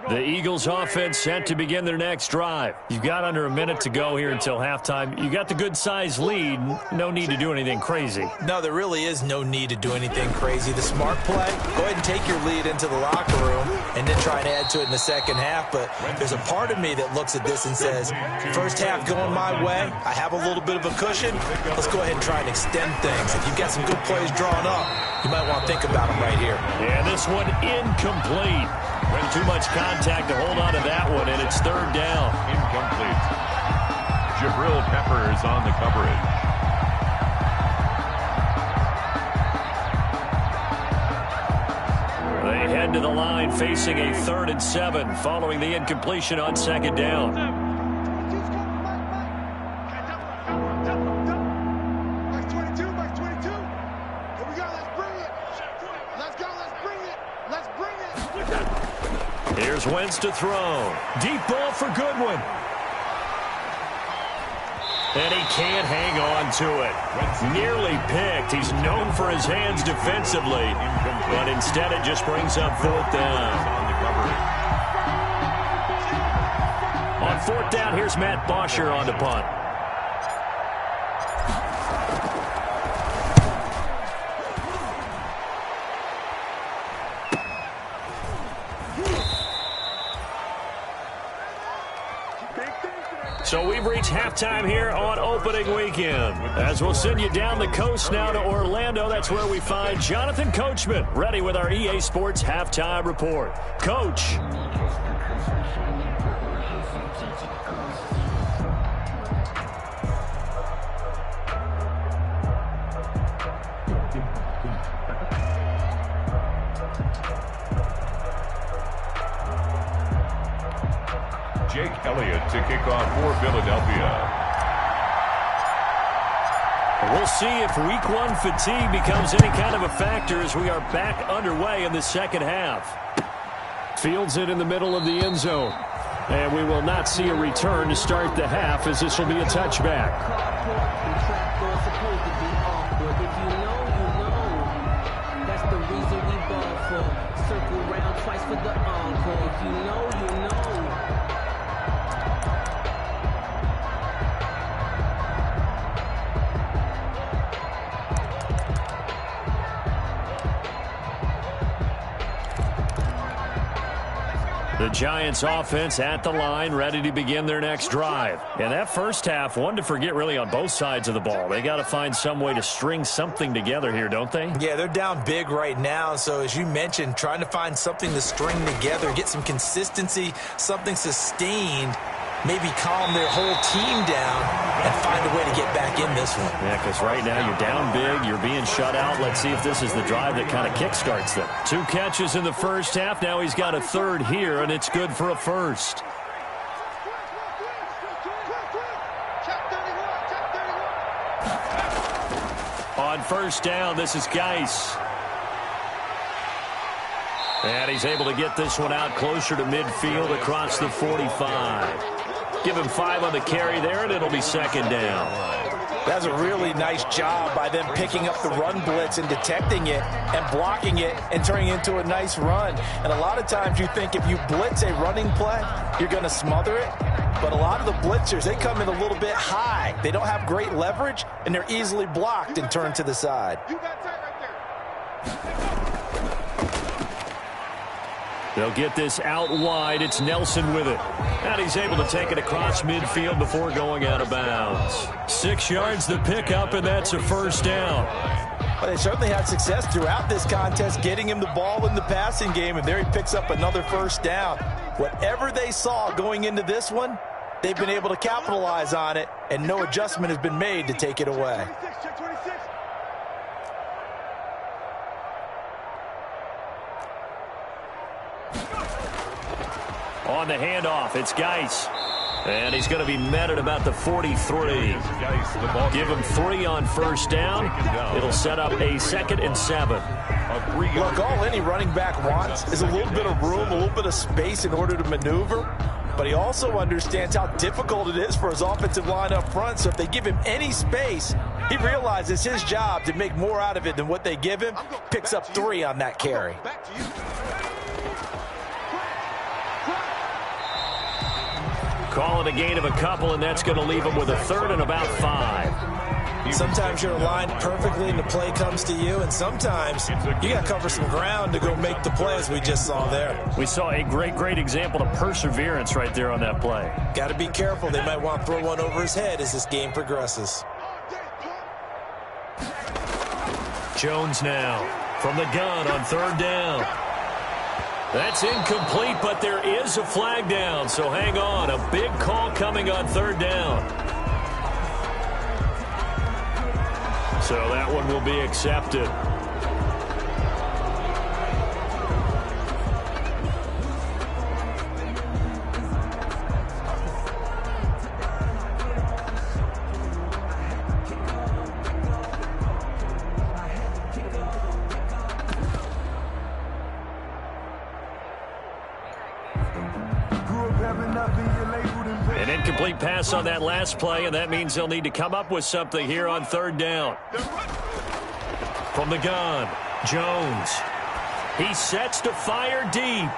The Eagles offense set to begin their next drive. You've got under a minute to go here until halftime. You got the good-sized lead. No need to do anything crazy. No, there really is no need to do anything crazy. The smart play, go ahead and take your lead into the locker room and then try and add to it in the second half. But there's a part of me that looks at this and says, first half going my way, I have a little bit of a cushion. Let's go ahead and try and extend things. If you've got some good plays drawn up, you might want to think about them right here. Yeah, this one incomplete. Too much contact to hold on to that one, and it's third down. Incomplete. Jabril Peppers on the coverage. They head to the line facing a 3rd and 7 following the incompletion on second down. Here's Wentz to throw. Deep ball for Goodwin. And he can't hang on to it. Nearly picked. He's known for his hands defensively. But instead it just brings up 4th down. On 4th down, here's Matt Bosher on the punt. So we've reached halftime here on opening weekend. As we'll send you down the coast now to Orlando, that's where we find Jonathan Coachman, ready with our EA Sports Halftime Report. Coach. Jake Elliott to kick off for Philadelphia. We'll see if week 1 fatigue becomes any kind of a factor as we are back underway in the second half. Fields it in the middle of the end zone. And we will not see a return to start the half as this will be a touchback. The Giants offense at the line, ready to begin their next drive. And that first half, one to forget really on both sides of the ball. They got to find some way to string something together here, don't they? Yeah, they're down big right now. So as you mentioned, trying to find something to string together, get some consistency, something sustained, maybe calm their whole team down and find a way to get back in this one. Yeah, because right now you're down big, you're being shut out. Let's see if this is the drive that kind of kickstarts them. 2 catches in the first half. Now he's got a 3rd here, and it's good for a 1st. On 1st down, this is Geis. And he's able to get this one out closer to midfield across the 45. Give him 5 on the carry there, and it'll be 2nd down. That's a really nice job by them picking up the run blitz and detecting it and blocking it and turning it into a nice run. And a lot of times you think if you blitz a running play, you're going to smother it. But a lot of the blitzers, they come in a little bit high. They don't have great leverage, and they're easily blocked and turned to the side. They'll get this out wide. It's Nelson with it. And he's able to take it across midfield before going out of bounds. 6 yards the pickup, and that's a 1st down. Well, they certainly had success throughout this contest getting him the ball in the passing game, and there he picks up another 1st down. Whatever they saw going into this one, they've been able to capitalize on it, and no adjustment has been made to take it away. On the handoff, it's Geis. And he's going to be met at about the 43. Give him 3 on 1st down. It'll set up a 2nd and 7. Look, all any running back wants is a little bit of room, a little bit of space in order to maneuver. But he also understands how difficult it is for his offensive line up front. So if they give him any space, he realizes his job to make more out of it than what they give him. Picks up 3 on that carry. on a gain of a couple, and that's going to leave them with a third and about 5. Sometimes you're aligned perfectly and the play comes to you, and sometimes you got to cover some ground to go make the play, as we just saw there. We saw a great example of perseverance right there on that play. Got to be careful. They might want to throw one over his head as this game progresses. Jones now from the gun on 3rd down. That's incomplete, but there is a flag down, so hang on. A big call coming on 3rd down. So that one will be accepted. An incomplete pass on that last play, and that means they'll need to come up with something here on 3rd down. From the gun, Jones. He sets to fire deep.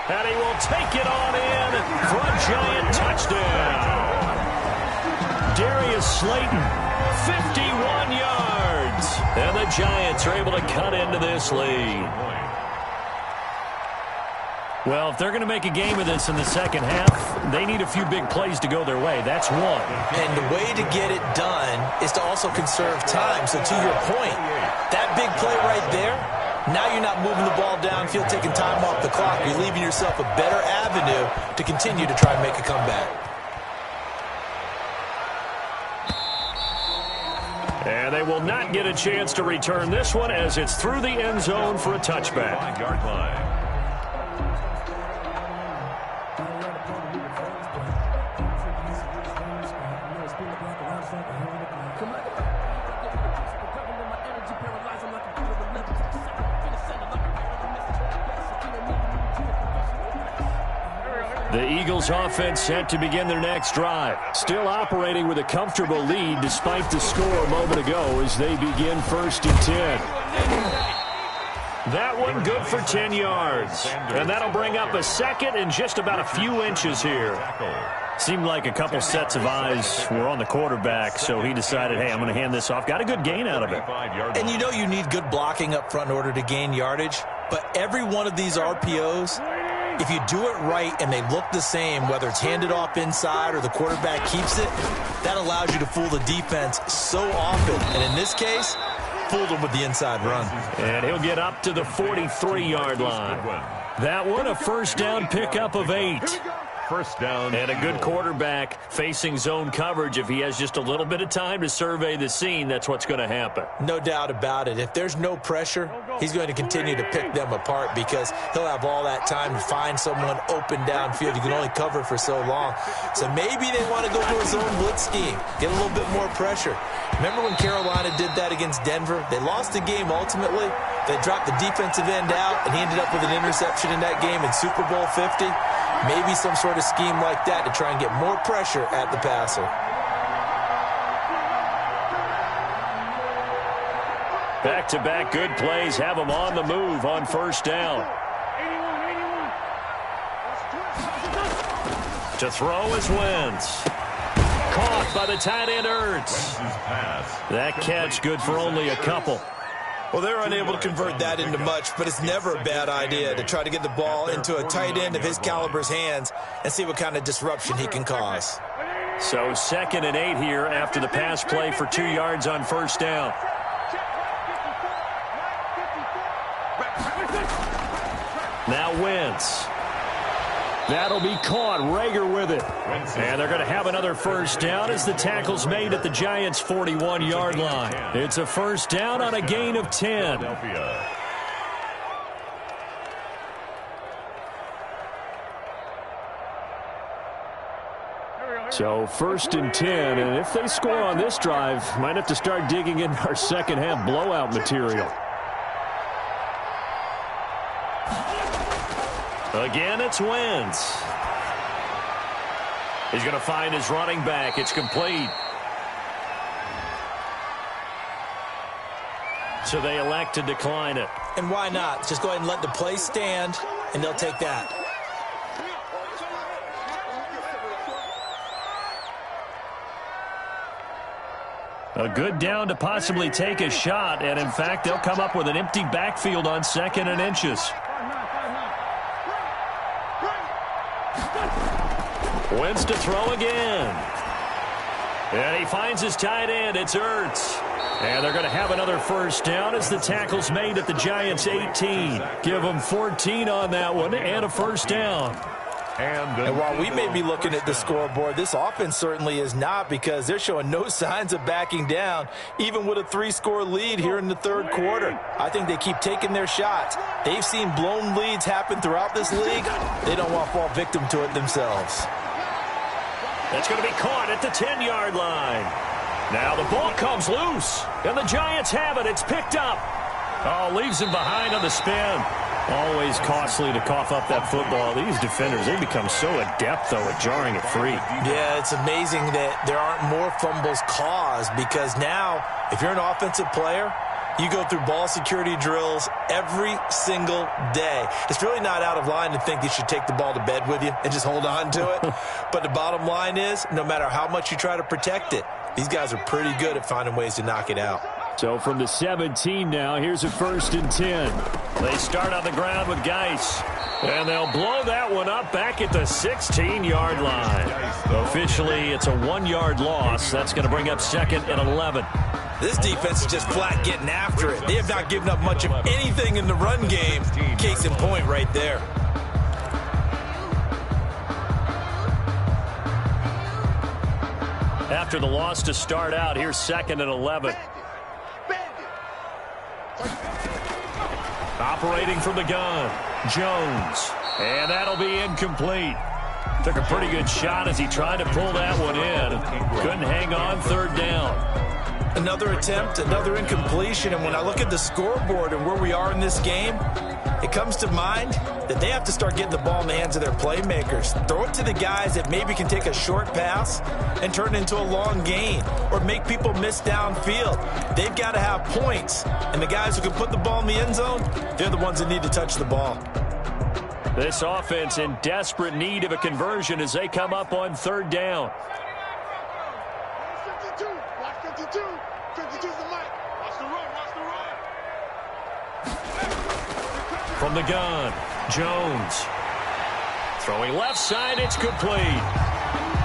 And he will take it on in for a Giant touchdown. Darius Slayton, 51 yards. And the Giants are able to cut into this lead. Well, if they're going to make a game of this in the second half, they need a few big plays to go their way. That's one. And the way to get it done is to also conserve time. So to your point, that big play right there, now you're not moving the ball downfield, taking time off the clock. You're leaving yourself a better avenue to continue to try and make a comeback. And they will not get a chance to return this one as it's through the end zone for a touchback. 5-yard line. The Eagles offense set to begin their next drive. Still operating with a comfortable lead despite the score a moment ago as they begin 1st and 10. That one good for 10 yards. And that'll bring up a second and just about a few inches here. Seemed like a couple sets of eyes were on the quarterback, so he decided, hey, I'm going to hand this off. Got a good gain out of it. And you know you need good blocking up front in order to gain yardage, but every one of these RPOs, if you do it right and they look the same, whether it's handed off inside or the quarterback keeps it, that allows you to fool the defense so often. And in this case, fooled him with the inside run. And he'll get up to the 43-yard line. That one, a 1st down pickup of 8. 1st down. And a good quarterback facing zone coverage. If he has just a little bit of time to survey the scene, that's what's going to happen. No doubt about it. If there's no pressure, he's going to continue to pick them apart because he'll have all that time to find someone open downfield. You can only cover for so long. So maybe they want to go to a zone blitz scheme, get a little bit more pressure. Remember when Carolina did that against Denver? They lost the game ultimately. They dropped the defensive end out, and he ended up with an interception in that game in Super Bowl 50. Maybe some sort of scheme like that to try and get more pressure at the passer. Back-to-back good plays have him on the move on 1st down. To throw is Wentz. Caught by the tight end Ertz. That catch good for only a couple. Well, they're unable to convert that into much, but it's never a bad idea to try to get the ball into a tight end of his caliber's hands and see what kind of disruption he can cause. So 2nd and 8 here after the pass play for 2 yards on 1st down. Now Wentz. That'll be caught. Rager with it. And they're going to have another 1st down as the tackle's made at the Giants' 41-yard line. It's a 1st down on a gain of 10. So 1st and 10, and if they score on this drive, might have to start digging in our second half blowout material. Again, it's Wentz. He's going to find his running back. It's complete. So they elect to decline it. And why not? Just go ahead and let the play stand, and they'll take that. A good down to possibly take a shot, and in fact, they'll come up with an empty backfield on 2nd and inches. Wins to throw again. And he finds his tight end. It's Ertz. And they're going to have another first down as the tackle's made at the Giants' 18. Give them 14 on that one and a first down. And while we may be looking at the scoreboard, this offense certainly is not, because they're showing no signs of backing down, even with a 3-score lead here in the third quarter. I think they keep taking their shots. They've seen blown leads happen throughout this league. They don't want to fall victim to it themselves. That's going to be caught at the 10-yard line. Now the ball comes loose, and the Giants have it. It's picked up. Oh, leaves him behind on the spin. Always costly to cough up that football. These defenders, they become so adept, though, at jarring it free. Yeah, it's amazing that there aren't more fumbles caused, because now, if you're an offensive player, you go through ball security drills every single day. It's really not out of line to think you should take the ball to bed with you and just hold on to it. But the bottom line is, no matter how much you try to protect it, these guys are pretty good at finding ways to knock it out. So from the 17 now, here's a 1st and 10. They start on the ground with Geis. And they'll blow that one up back at the 16-yard line. Officially, it's a 1-yard loss. That's going to bring up 2nd and 11. This defense is just flat getting after it. They have not given up much of anything in the run game. Case in point right there. After the loss to start out, here's 2nd and 11. Operating from the gun, Jones. And that'll be incomplete. Took a pretty good shot as he tried to pull that one in. Couldn't hang on, 3rd down. Another attempt, another incompletion. And when I look at the scoreboard and where we are in this game, it comes to mind that they have to start getting the ball in the hands of their playmakers. Throw it to the guys that maybe can take a short pass and turn it into a long gain, or make people miss downfield. They've got to have points. And the guys who can put the ball in the end zone, they're the ones that need to touch the ball. This offense in desperate need of a conversion as they come up on 3rd down. From the gun, Jones. Throwing left side, it's complete.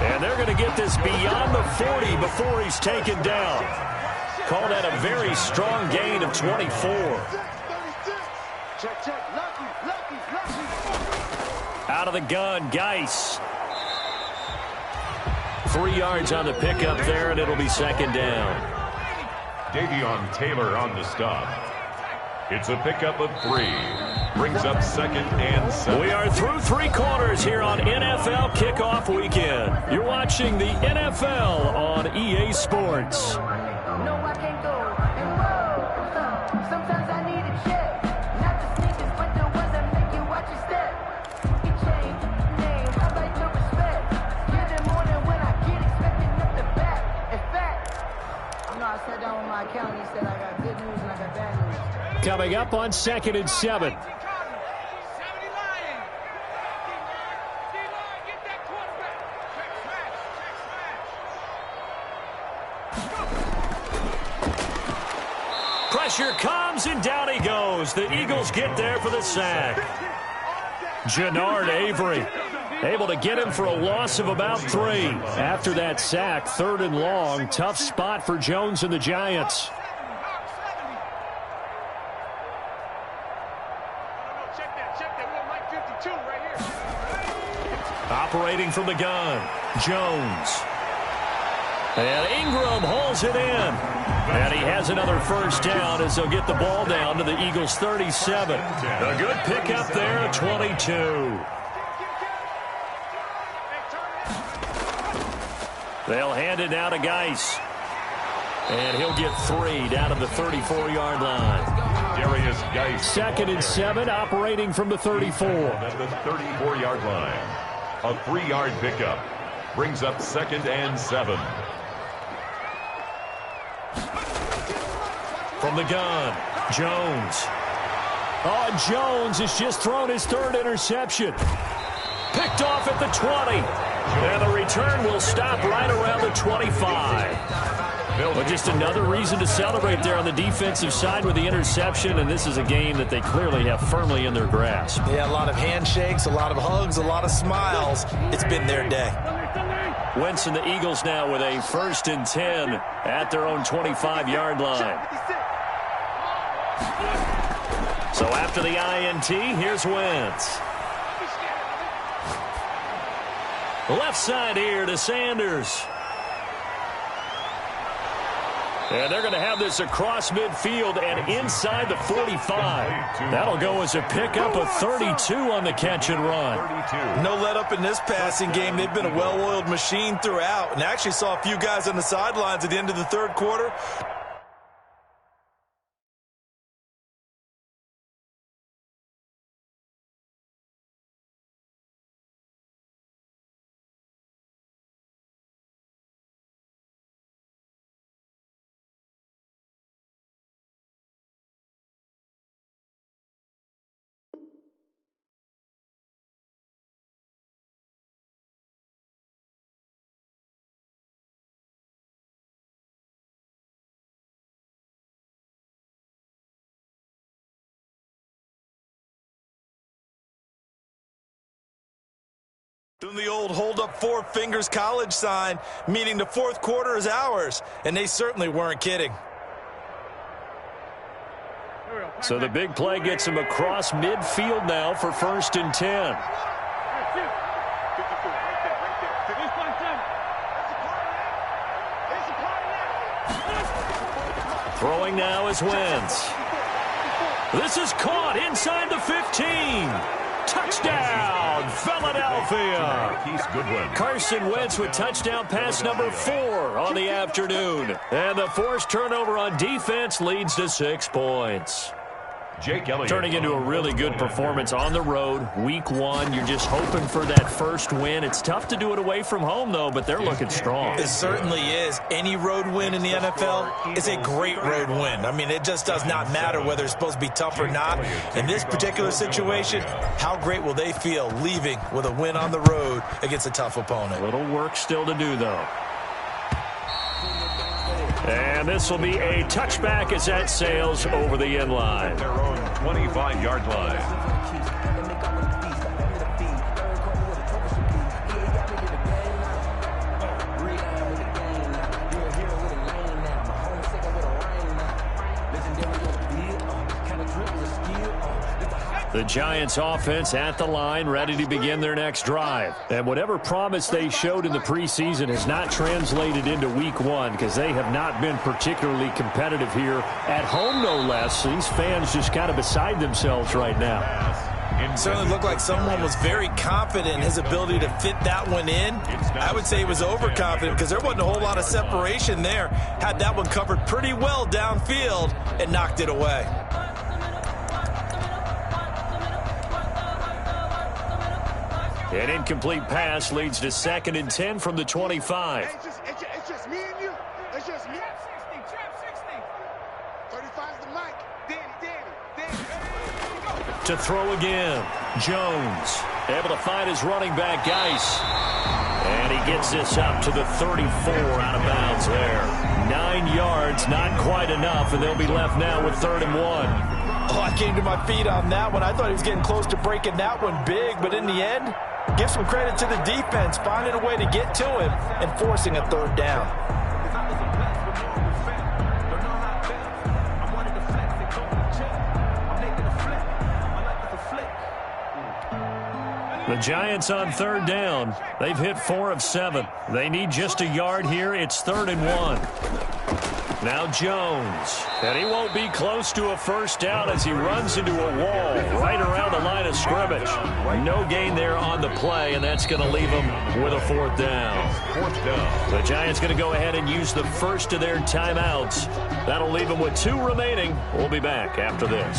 And they're going to get this beyond the 40 before he's taken down. Call that a very strong gain of 24. Out of the gun, Geis. 3 yards on the pickup there, and it'll be 2nd down. Davion Taylor on the stop. It's a pickup of 3. Brings up 2nd and 7. We are through 3 quarters here on NFL Kickoff Weekend. You're watching the NFL on EA Sports. Coming up on 2nd and 7. Pressure comes, and down he goes. The Eagles get there for the sack. Jannard Avery able to get him for a loss of about 3. After that sack, 3rd and long. Tough spot for Jones and the Giants. Operating from the gun, Jones. And Ingram hauls it in. And he has another first down as they'll get the ball down to the Eagles' 37. A good pickup there at 22. They'll hand it now to Geis. And he'll get 3 down to the 34-yard line. Darius Geis. 2nd and 7, operating from the 34. At the 34-yard line. A 3-yard pickup. Brings up 2nd and 7. From the gun, Jones. Oh, Jones has just thrown his 3rd interception. Picked off at the 20. And the return will stop right around the 25. Well, just another reason to celebrate there on the defensive side with the interception, and this is a game that they clearly have firmly in their grasp. Yeah, a lot of handshakes, a lot of hugs, a lot of smiles. It's been their day. Wentz and the Eagles now with a 1st and 10 at their own 25-yard line. So after the INT, here's Wentz. Left side here to Sanders. And they're going to have this across midfield and inside the 45. That'll go as a pickup of 32 on the catch and run. No let up in this passing game. They've been a well-oiled machine throughout. And actually saw a few guys on the sidelines at the end of the third quarter. Doing the old hold up 4 fingers college sign, meaning the fourth quarter is ours. And they certainly weren't kidding. So the big play gets him across midfield now for 1st and 10. Throwing now is Wentz. This is caught inside the 15. Touchdown, Philadelphia. Carson Wentz with touchdown pass number 4 on the afternoon. And the forced turnover on defense leads to 6 points. Jake Elliott. Turning into a really good performance on the road. Week 1, you're just hoping for that first win. It's tough to do it away from home, though, but they're looking strong. It certainly is. Any road win in the NFL is a great road win. I mean, it just does not matter whether it's supposed to be tough or not. In this particular situation, how great will they feel leaving with a win on the road against a tough opponent? A little work still to do, though. And this will be a touchback as that sails over the end line. Their own 25-yard line. The Giants offense at the line, ready to begin their next drive. And whatever promise they showed in the preseason has not translated into week 1 because they have not been particularly competitive here at home, no less. These fans just kind of beside themselves right now. It certainly looked like someone was very confident in his ability to fit that one in. I would say he was overconfident because there wasn't a whole lot of separation there. Had that one covered pretty well downfield and knocked it away. An incomplete pass leads to 2nd and 10 from the 25. It's just me and you. It's just me. Trap 60. 35's the mic. Danny. To throw again. Jones able to find his running back, Geis. And he gets this up to the 34 out of bounds there. 9 yards, not quite enough, and they'll be left now with 3rd and 1. Oh, I came to my feet on that one. I thought he was getting close to breaking that one big, but in the end, give some credit to the defense, finding a way to get to him and forcing a 3rd down. The Giants on 3rd down. They've hit 4 of 7. They need just a yard here. It's 3rd and 1. Now Jones, and he won't be close to a first down as he runs into a wall right around the line of scrimmage. No gain there on the play, and that's going to leave him with a 4th down. The Giants going to go ahead and use the first of their timeouts. That'll leave them with 2 remaining. We'll be back after this.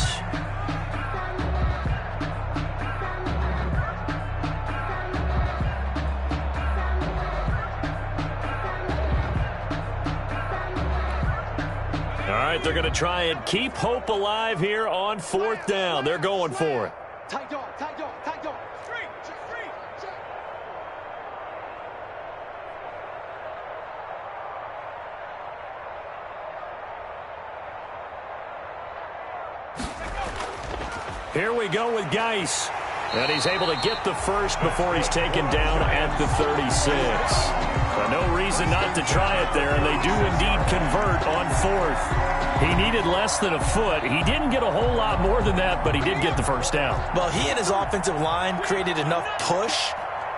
All right, they're going to try and keep hope alive here on 4th down. They're going for it. Tight dog. Street. Here we go with Geis. And he's able to get the first before he's taken down at the 36. So no reason not to try it there, and they do indeed convert on fourth. He needed less than a foot. He didn't get a whole lot more than that, but he did get the first down. Well, he and his offensive line created enough push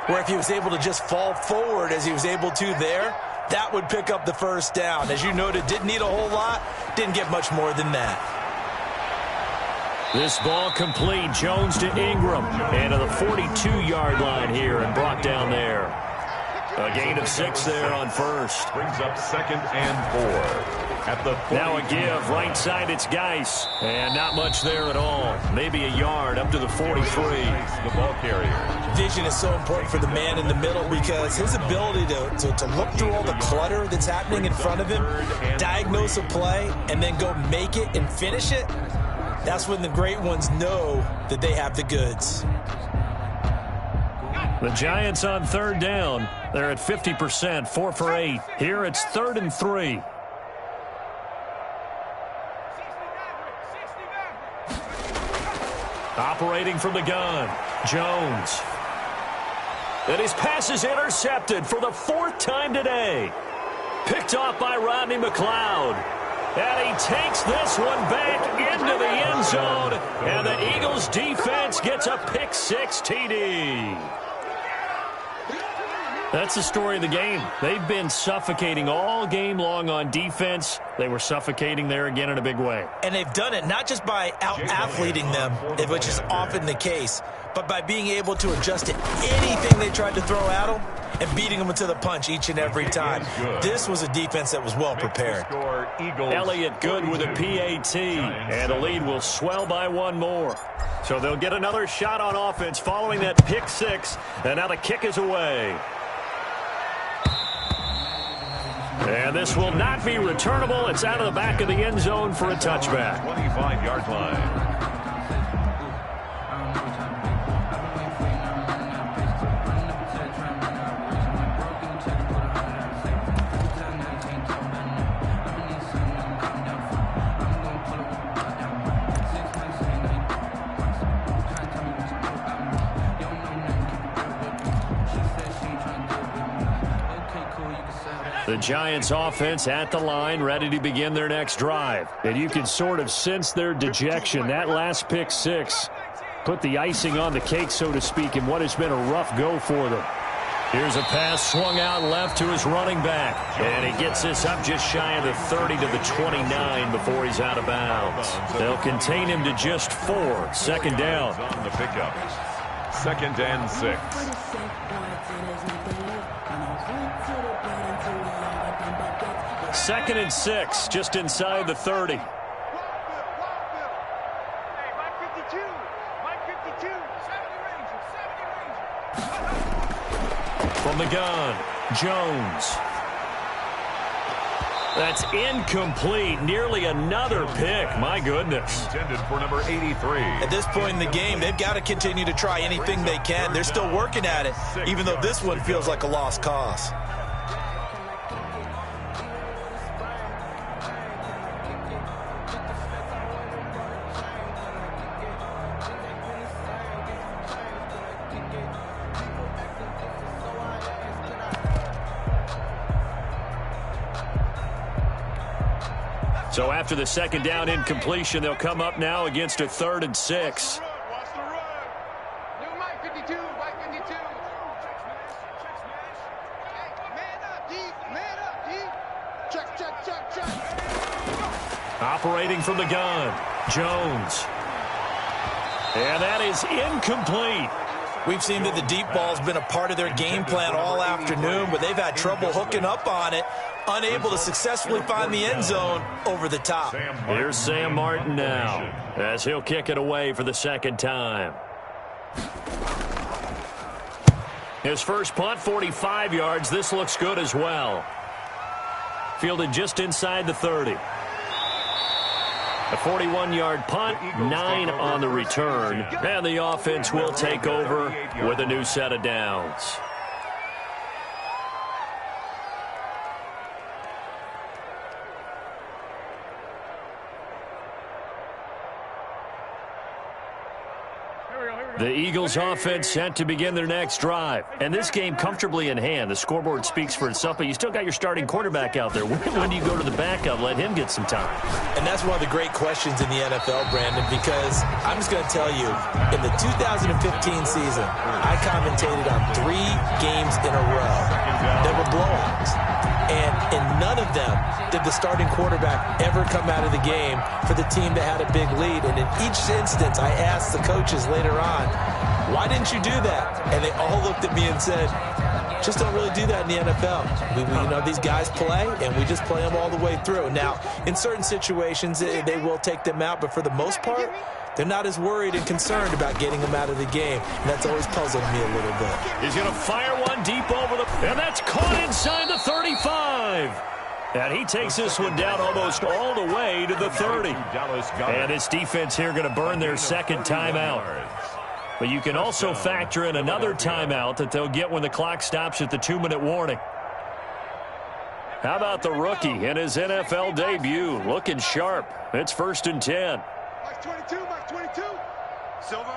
where if he was able to just fall forward as he was able to there, that would pick up the first down. As you noted, didn't need a whole lot, didn't get much more than that. This ball complete. Jones to Ingram. And to the 42-yard line here and brought down there. A gain of 6 there on first. Brings up 2nd and 4. At the 42. Now a give. Right side, it's Geis. And not much there at all. Maybe a yard up to the 43. The ball carrier. Vision is so important for the man in the middle because his ability to look through all the clutter that's happening in front of him, diagnose a play, and then go make it and finish it, that's when the great ones know that they have the goods. The Giants on 3rd down. They're at 50%, 4 for 8. Here it's 3rd and 3. Operating from the gun, Jones. And his pass is intercepted for the 4th time today. Picked off by Rodney McLeod. And he takes this one back into the end zone. And the Eagles defense gets a pick 6 TD. That's the story of the game. They've been suffocating all game long on defense. They were suffocating there again in a big way. And they've done it not just by out-athleting them, which is often the case, but by being able to adjust to anything they tried to throw at them and beating them to the punch each and every time. This was a defense that was well prepared. Elliott good with a PAT, and the lead will swell by 1 more. So they'll get another shot on offense following that pick 6, and now the kick is away. And this will not be returnable. It's out of the back of the end zone for a touchback. 25-yard line. The Giants offense at the line, ready to begin their next drive. And you can sort of sense their dejection. That last pick 6 put the icing on the cake, so to speak, in what has been a rough go for them. Here's a pass swung out left to his running back. And he gets this up just shy of the 30 to the 29 before he's out of bounds. They'll contain him to just 4. 2nd down. On the pickup. 2nd and 6. 2nd and 6, just inside the 30. From the gun, Jones. That's incomplete. Nearly another pick. My goodness. Intended for number 83. At this point in the game, they've got to continue to try anything they can. They're still working at it, even though this one feels like a lost cause. So after the 2nd down incompletion, they'll come up now against a 3rd and 6. Watch the run. New Mike 52, Mike 52. Man up, deep. Check. Operating from the gun, Jones. And that is incomplete. We've seen that the deep ball's been a part of their game plan all afternoon, but they've had trouble hooking up on it, unable to successfully find the end zone over the top. Here's Sam Martin now, as he'll kick it away for the 2nd time. His first punt, 45 yards. This looks good as well. Fielded just inside the 30. A 41-yard punt, 9 on the return. And the offense will take over with a new set of downs. The Eagles offense set to begin their next drive. And this game comfortably in hand. The scoreboard speaks for itself, but you still got your starting quarterback out there. When do you go to the backup? Let him get some time. And that's one of the great questions in the NFL, Brandon, because I'm just going to tell you, in the 2015 season, I commentated on 3 games in a row. There were blowouts. And in none of them did the starting quarterback ever come out of the game for the team that had a big lead. And in each instance, I asked the coaches later on, why didn't you do that? And they all looked at me and said, just don't really do that in the NFL. These guys play, and we just play them all the way through. Now, in certain situations, they will take them out, but for the most part, they're not as worried and concerned about getting them out of the game. And that's always puzzled me a little bit. He's going to fire one deep over the... And that's caught inside the 35. And he takes this one down almost all the way to the 30. And this defense here going to burn their second timeout. But you can also factor in another timeout that they'll get when the clock stops at the 2-minute warning. How about the rookie in his NFL debut? Looking sharp. It's 1st and 10. Mike 22, Mike 22. Silver.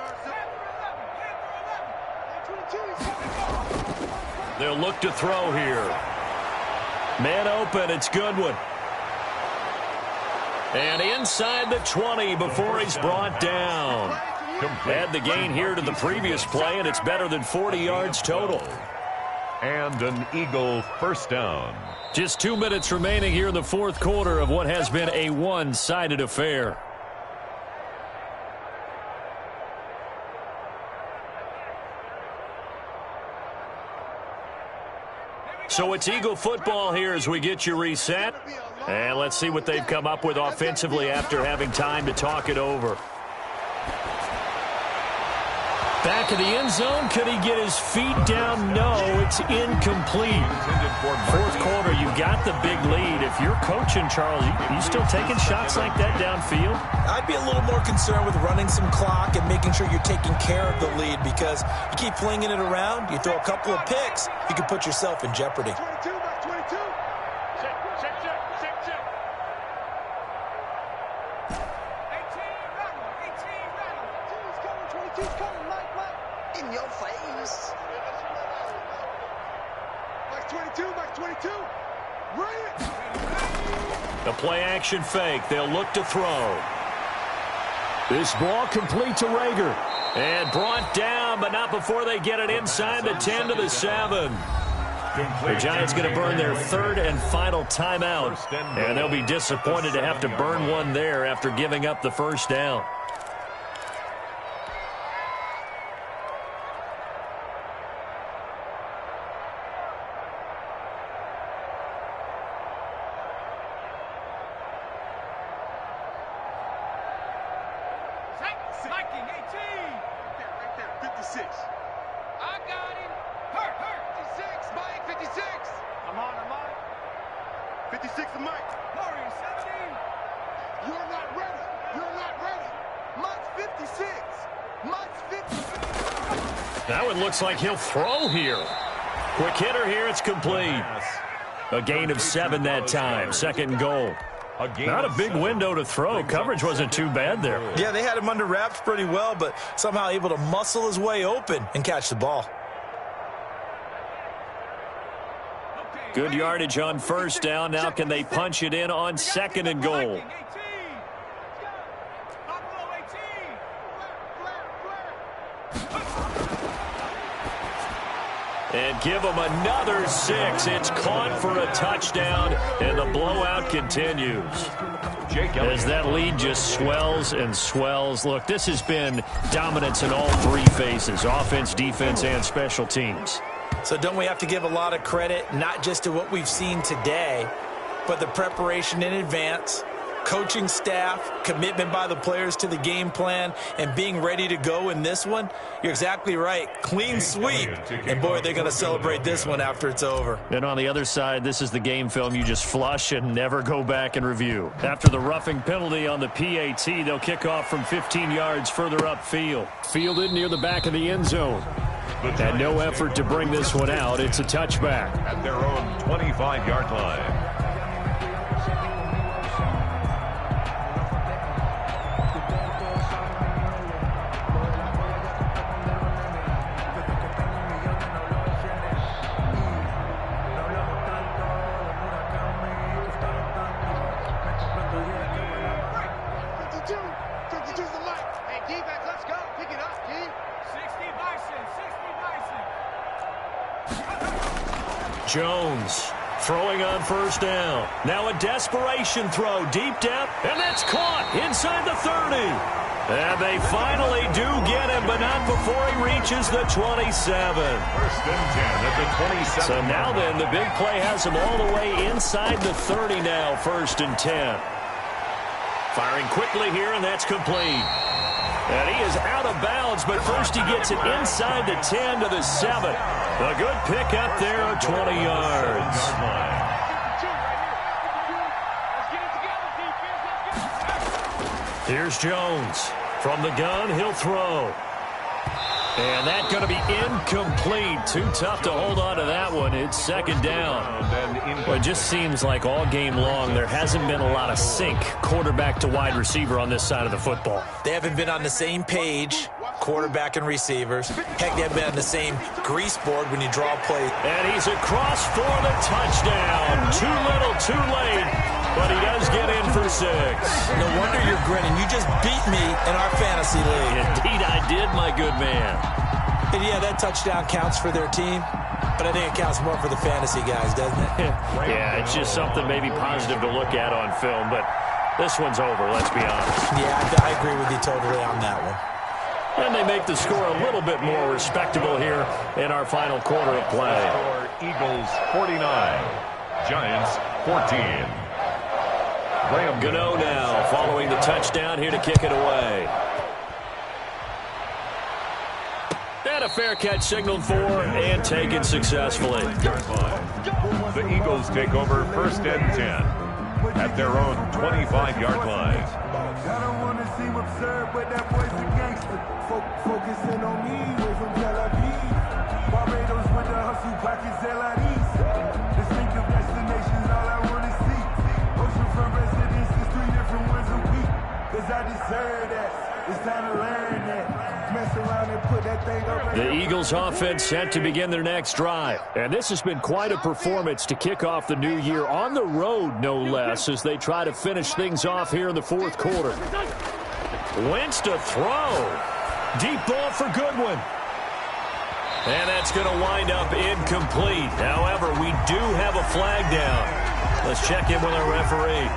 They'll look to throw here. Man open, it's Goodwin. And inside the 20 before he's brought down. Add the gain here to the previous play, and it's better than 40 yards total. And an Eagle first down. Just 2 minutes remaining here in the fourth quarter of what has been a one-sided affair. So it's Eagle football here as we get you reset. And let's see what they've come up with offensively after having time to talk it over. Back of the end zone. Could he get his feet down? No, it's incomplete. Fourth quarter, you got the big lead. If you're coaching, Charles, you still taking shots like that downfield? I'd be a little more concerned with running some clock and making sure you're taking care of the lead, because you keep flinging it around, you throw a couple of picks, you can put yourself in jeopardy. 22, Mike 22. Check. 22's coming, Mike. In your face. Mike 22. Bring it. The play action fake. They'll look to throw. This ball complete to Rager. And brought down, but not before they get it inside the 10 to the 7. The Giants going to burn their third and final timeout. And they'll be disappointed to have to burn one there after giving up the first down. Now it looks like he'll throw here. Quick hitter here. It's complete. A gain of 7 that time. Second and goal. Not a big window to throw. Coverage wasn't too bad there. Yeah, they had him under wraps pretty well, but somehow able to muscle his way open and catch the ball. Good yardage on first down. Now can they punch it in on second and goal? And give them another 6. It's caught for a touchdown, and the blowout continues. As that lead just swells and swells. Look, this has been dominance in all 3 phases, offense, defense, and special teams. So don't we have to give a lot of credit, not just to what we've seen today, but the preparation in advance, coaching staff, commitment by the players to the game plan, and being ready to go in this one? You're exactly right. Clean sweep. And, boy, they're going to celebrate this one after it's over. And on the other side, this is the game film you just flush and never go back and review. After the roughing penalty on the PAT, they'll kick off from 15 yards further upfield. Fielded near the back of the end zone. And no effort to bring this one out. It's a touchback. At their own 25-yard line. Jones throwing on first down. Now a desperation throw, deep depth, and that's caught inside the 30. And they finally do get him, but not before he reaches the 27. First and 10 at the 27. So now then, the big play has him all the way inside the 30 now, first and 10. Firing quickly here, and that's complete. And he is out of bounds, but first he gets it inside the 10 to the 7. A good pick up there of 20 yards. Here's Jones. From the gun, he'll throw. And that's going to be incomplete. Too tough to hold on to that one. It's second down. Well, it just seems like all game long there hasn't been a lot of sync quarterback to wide receiver on this side of the football. They haven't been on the same page, quarterback and receivers. Heck, they haven't been on the same grease board when you draw a play. And he's across for the touchdown. Too little, too late. But he does get in for 6. No wonder you're grinning. You just beat me in our fantasy league. Indeed I did, my good man. And yeah, that touchdown counts for their team, but I think it counts more for the fantasy guys, doesn't it? Yeah, it's just something maybe positive to look at on film, but this one's over, let's be honest. Yeah, I agree with you totally on that one. And they make the score a little bit more respectable here in our final quarter of play. Eagles 49, Giants 14. Gano now following the touchdown here to kick it away. And a fair catch signaled for and taken successfully. The Eagles take over first and 10 at their own 25-yard line. I don't want to seem absurd, but that boy's a gangster. Focusing on me, way from Tel Aviv. Barbados with the hustle, pockets LIDs. Distinctive destinations, all I want to see. Oceanfront residences, 3 different ones a week. Cause I deserve that. It's time to learn that. Mess around and put that thing up. The Eagles offense set to begin their next drive. And this has been quite a performance to kick off the new year on the road, no less, as they try to finish things off here in the fourth quarter. Wentz to throw. Deep ball for Goodwin. And that's going to wind up incomplete. However, we do have a flag down. Let's check in with our referee.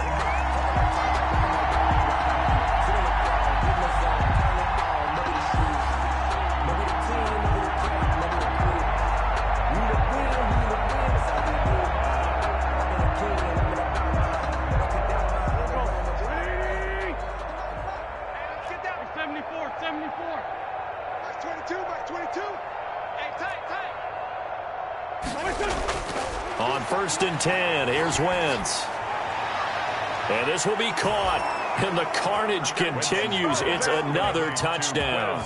On first and 10, here's Wentz. And this will be caught. And the carnage continues. It's another touchdown.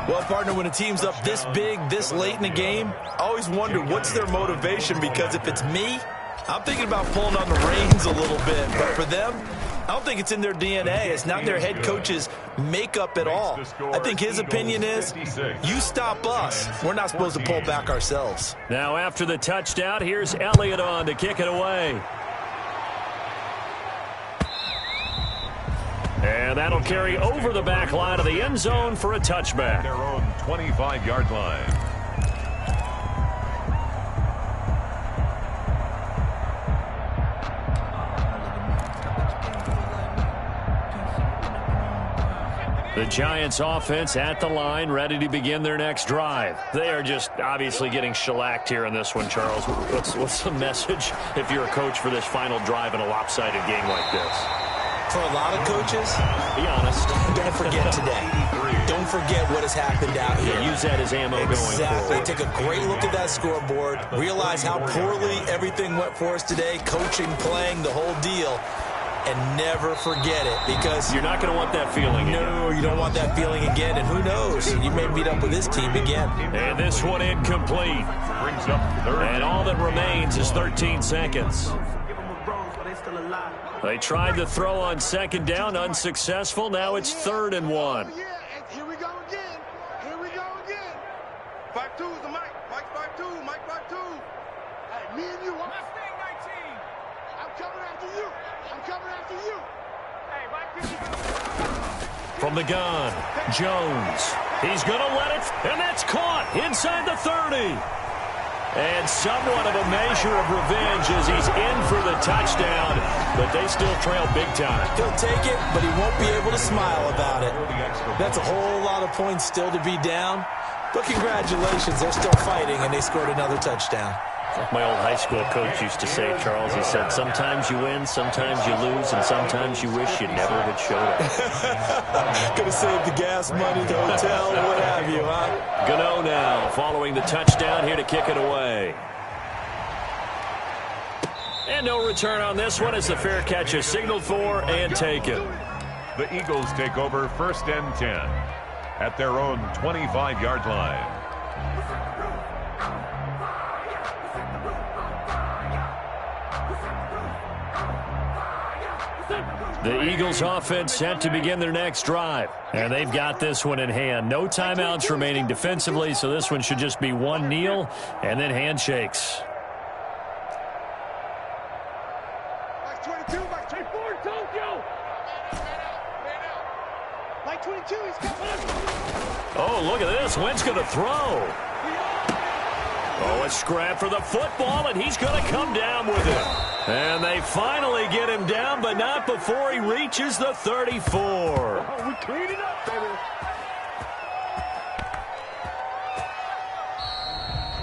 Well, partner, when a team's up this big, this late in the game, I always wonder what's their motivation, because if it's me, I'm thinking about pulling on the reins a little bit. But for them, I don't think it's in their DNA. It's not their head coach's makeup at all. I think his opinion is, you stop us. We're not supposed to pull back ourselves. Now after the touchdown, here's Elliott on to kick it away. And that'll carry over the back line of the end zone for a touchback. Their own 25-yard line. The Giants offense at the line, ready to begin their next drive. They are just obviously getting shellacked here in this one, Charles. What's the message if you're a coach for this final drive in a lopsided game like this? For a lot of coaches, be honest, don't forget today. Don't forget what has happened out here. Use that as ammo going forward. Exactly. Take a great look at that scoreboard. Realize how poorly everything went for us today. Coaching, playing, the whole deal. And never forget it, because you're not going to want that feeling again. No, you don't want that feeling again. And who knows? You may meet up with this team again. And this one incomplete. Brings up third. And all that remains is 13 seconds. They tried to throw on second down, unsuccessful. Now it's 3rd and 1. Yeah, and here we go again. Here we go again. 5-2 is the mic. Mike 5-2. Mike 5-2. Hey, me and you. I'm staying 19. I'm coming after you. I'm coming after you. Hey, Mike. From the gun, Jones. He's going to let it, and that's caught inside the 30. And somewhat of a measure of revenge as he's in for the touchdown, but they still trail big time. He'll take it, but he won't be able to smile about it. That's a whole lot of points still to be down. But congratulations, they're still fighting, and they scored another touchdown. Like my old high school coach used to say, Charles, he said, sometimes you win, sometimes you lose, and sometimes you wish you never had showed up. Gonna save the gas money, the hotel, what have you, huh? Gano now, following the touchdown, here to kick it away. And no return on this one as the fair catch is signaled for and taken. The Eagles take over 1st and 10 at their own 25-yard line. The Eagles offense set to begin their next drive. And they've got this one in hand. No timeouts remaining defensively, so this one should just be one kneel and then handshakes. Mike 22, Mike 24, Tokyo. Mike 22, he's coming. Oh, look at this. Wentz going to throw. Oh, a scrap for the football, and he's going to come down with it. And they finally get him down, but not before he reaches the 34. Oh, we clean it up, baby.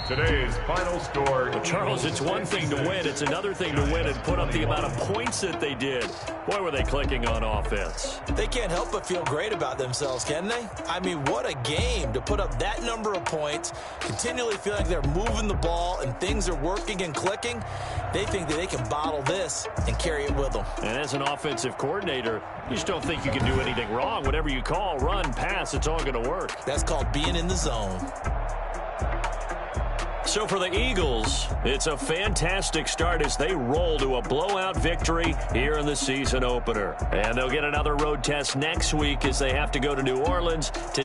Today's final score. Well, Charles, it's one thing to win. It's another thing to win and put up the amount of points that they did. Boy, were they clicking on offense. They can't help but feel great about themselves, can they? I mean, what a game to put up that number of points, continually feel like they're moving the ball and things are working and clicking. They think that they can bottle this and carry it with them. And as an offensive coordinator, you just don't think you can do anything wrong. Whatever you call, run, pass, it's all going to work. That's called being in the zone. So for the Eagles, it's a fantastic start as they roll to a blowout victory here in the season opener. And they'll get another road test next week as they have to go to New Orleans to